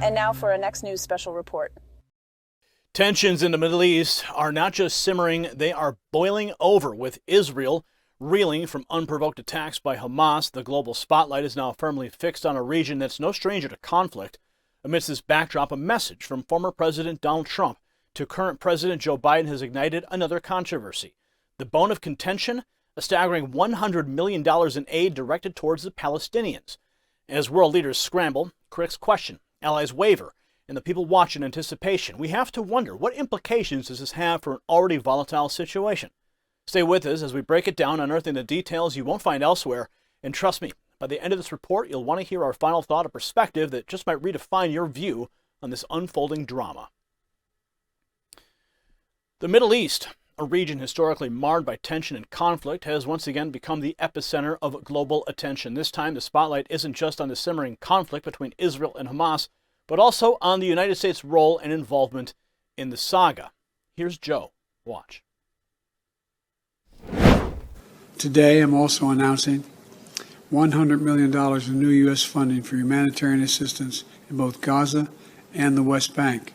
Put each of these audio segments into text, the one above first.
And now for our next news special report. Tensions in the Middle East are not just simmering, they are boiling over, with Israel reeling from unprovoked attacks by Hamas. The global spotlight is now firmly fixed on a region that's no stranger to conflict. Amidst this backdrop, a message from former President Donald Trump to current President Joe Biden has ignited another controversy. The bone of contention? A staggering $100 million in aid directed towards the Palestinians. As world leaders scramble, critics question, allies waver, and the people watch in anticipation. We have to wonder, what implications does this have for an already volatile situation? Stay with us as we break it down, unearthing the details you won't find elsewhere. And trust me, by the end of this report, you'll want to hear our final thought, a perspective that just might redefine your view on this unfolding drama. The Middle East, a region historically marred by tension and conflict, has once again become the epicenter of global attention. This time, the spotlight isn't just on the simmering conflict between Israel and Hamas, but also on the United States' role and involvement in the saga. Here's Joe. Watch. Today, I'm also announcing $100 million in new U.S. funding for humanitarian assistance in both Gaza and the West Bank.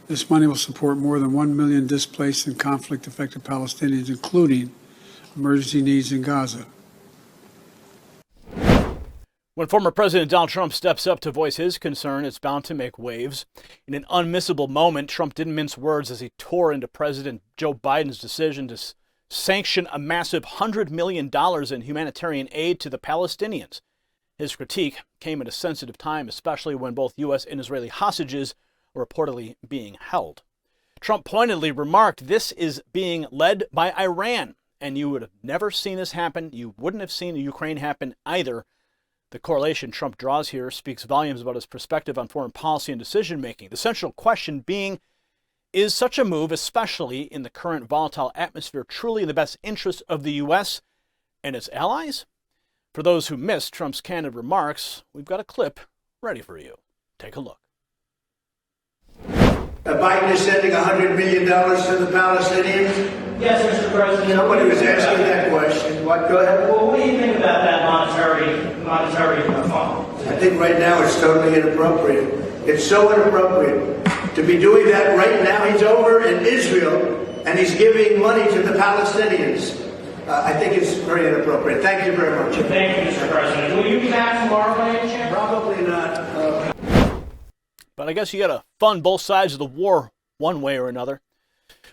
This money will support more than 1 million displaced and conflict-affected Palestinians, including emergency needs in Gaza. When former President Donald Trump steps up to voice his concern, it's bound to make waves. In an unmissable moment, Trump didn't mince words as he tore into President Joe Biden's decision to sanction a massive $100 million in humanitarian aid to the Palestinians. His critique came at a sensitive time, especially when both U.S. and Israeli hostages are reportedly being held. Trump pointedly remarked, "This is being led by Iran," and you would have never seen this happen. You wouldn't have seen Ukraine happen either. The correlation Trump draws here speaks volumes about his perspective on foreign policy and decision-making. The central question being, is such a move, especially in the current volatile atmosphere, truly in the best interest of the U.S. and its allies? For those who missed Trump's candid remarks, we've got a clip ready for you. Take a look. Biden is sending $100 million to the Palestinians? Yes, Mr. President. Nobody was asking that question. What? Go ahead. Well, what do you think about that monetary fund? I think right now it's totally inappropriate. It's so inappropriate to be doing that right now. He's over in Israel and he's giving money to the Palestinians. I think it's very inappropriate. Thank you very much. Thank you, Mr. President. Will you be back tomorrow by any chance? Probably not. But I guess you got to fund both sides of the war one way or another.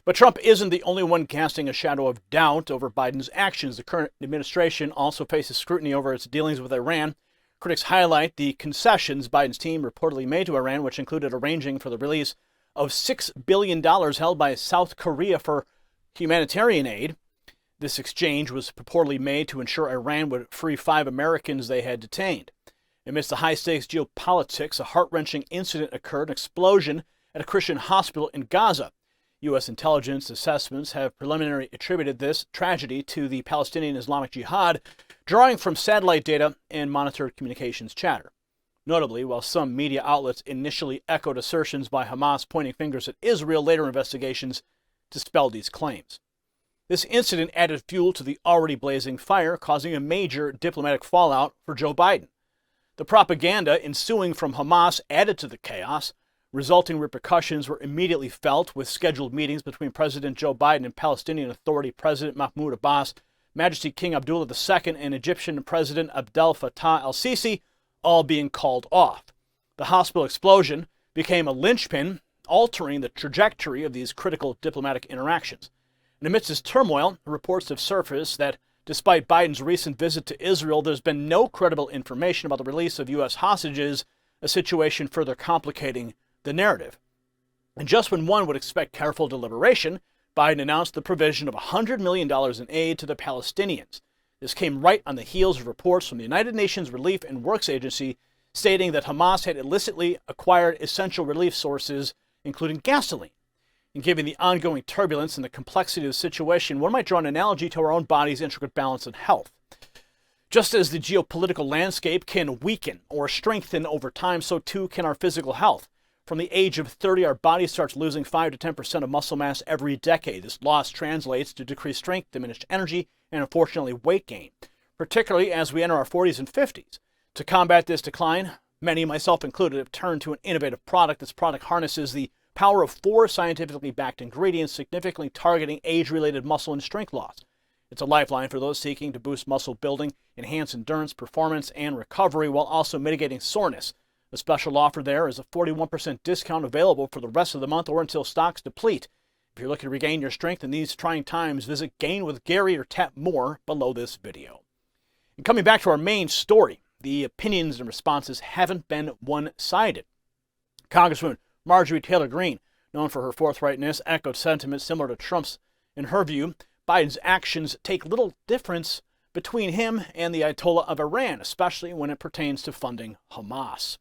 But Trump isn't the only one casting a shadow of doubt over Biden's actions. The current administration also faces scrutiny over its dealings with Iran. Critics highlight the concessions Biden's team reportedly made to Iran, which included arranging for the release of $6 billion held by South Korea for humanitarian aid. This exchange was purportedly made to ensure Iran would free 5 Americans they had detained. Amidst the high-stakes geopolitics, a heart-wrenching incident occurred, an explosion at a Christian hospital in Gaza. U.S. intelligence assessments have preliminarily attributed this tragedy to the Palestinian Islamic Jihad, drawing from satellite data and monitored communications chatter. Notably, while some media outlets initially echoed assertions by Hamas pointing fingers at Israel, later investigations dispelled these claims. This incident added fuel to the already blazing fire, causing a major diplomatic fallout for Joe Biden. The propaganda ensuing from Hamas added to the chaos. Resulting repercussions were immediately felt, with scheduled meetings between President Joe Biden and Palestinian Authority President Mahmoud Abbas, Majesty King Abdullah II, and Egyptian President Abdel Fattah el-Sisi all being called off. The hospital explosion became a linchpin, altering the trajectory of these critical diplomatic interactions. And amidst this turmoil, reports have surfaced that despite Biden's recent visit to Israel, there's been no credible information about the release of U.S. hostages, a situation further complicating the narrative. And just when one would expect careful deliberation, Biden announced the provision of $100 million in aid to the Palestinians. This came right on the heels of reports from the United Nations Relief and Works Agency stating that Hamas had illicitly acquired essential relief sources, including gasoline. And given the ongoing turbulence and the complexity of the situation, one might draw an analogy to our own body's intricate balance and health. Just as the geopolitical landscape can weaken or strengthen over time, so too can our physical health. From the age of 30, our body starts losing 5 to 10% of muscle mass every decade. This loss translates to decreased strength, diminished energy, and unfortunately weight gain. particularly as we enter our 40s and 50s. To combat this decline, many, myself included, have turned to an innovative product. This product harnesses the power of 4 scientifically backed ingredients, significantly targeting age-related muscle and strength loss. It's a lifeline for those seeking to boost muscle building, enhance endurance, performance, and recovery while also mitigating soreness. The special offer there is a 41% discount available for the rest of the month or until stocks deplete. If you're looking to regain your strength in these trying times, visit Gain with Gary or tap more below this video. And coming back to our main story, the opinions and responses haven't been one-sided. Congresswoman Marjorie Taylor Greene, known for her forthrightness, echoed sentiments similar to Trump's. In her view, Biden's actions take little difference between him and the Ayatollah of Iran, especially when it pertains to funding Hamas.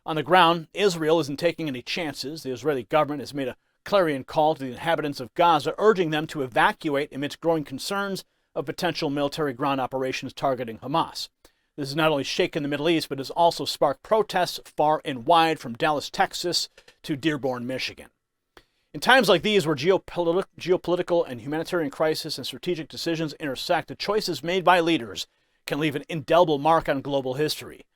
On the ground, Israel isn't taking any chances. The Israeli government has made a clarion call to the inhabitants of Gaza, urging them to evacuate amidst growing concerns of potential military ground operations targeting Hamas. This has not only shaken the Middle East, but has also sparked protests far and wide, from Dallas, Texas to Dearborn, Michigan. In times like these, where geopolitical and humanitarian crisis and strategic decisions intersect, the choices made by leaders can leave an indelible mark on global history.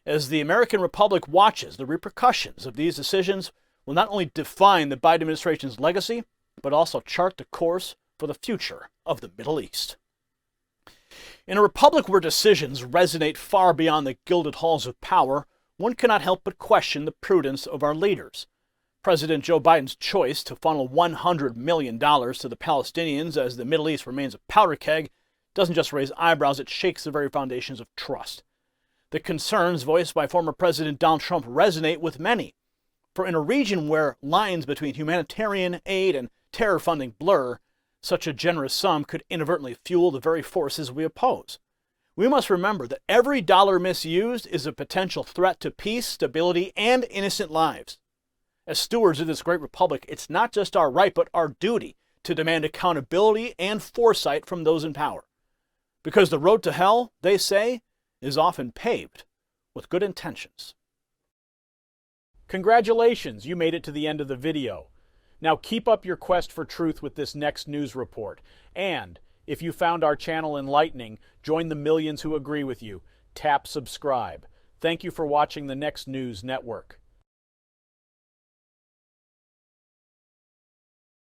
As the American Republic watches, the repercussions of these decisions will not only define the Biden administration's legacy, but also chart the course for the future of the Middle East. In a republic where decisions resonate far beyond the gilded halls of power, one cannot help but question the prudence of our leaders. President Joe Biden's choice to funnel $100 million to the Palestinians as the Middle East remains a powder keg doesn't just raise eyebrows, it shakes the very foundations of trust. The concerns voiced by former President Donald Trump resonate with many. For in a region where lines between humanitarian aid and terror funding blur, such a generous sum could inadvertently fuel the very forces we oppose. We must remember that every dollar misused is a potential threat to peace, stability, and innocent lives. As stewards of this great republic, it's not just our right, but our duty to demand accountability and foresight from those in power. Because the road to hell, they say, is often paved with good intentions. Congratulations, you made it to the end of the video. Now keep up your quest for truth with this next news report. And if you found our channel enlightening, join the millions who agree with you. Tap subscribe. Thank you for watching the Next News Network.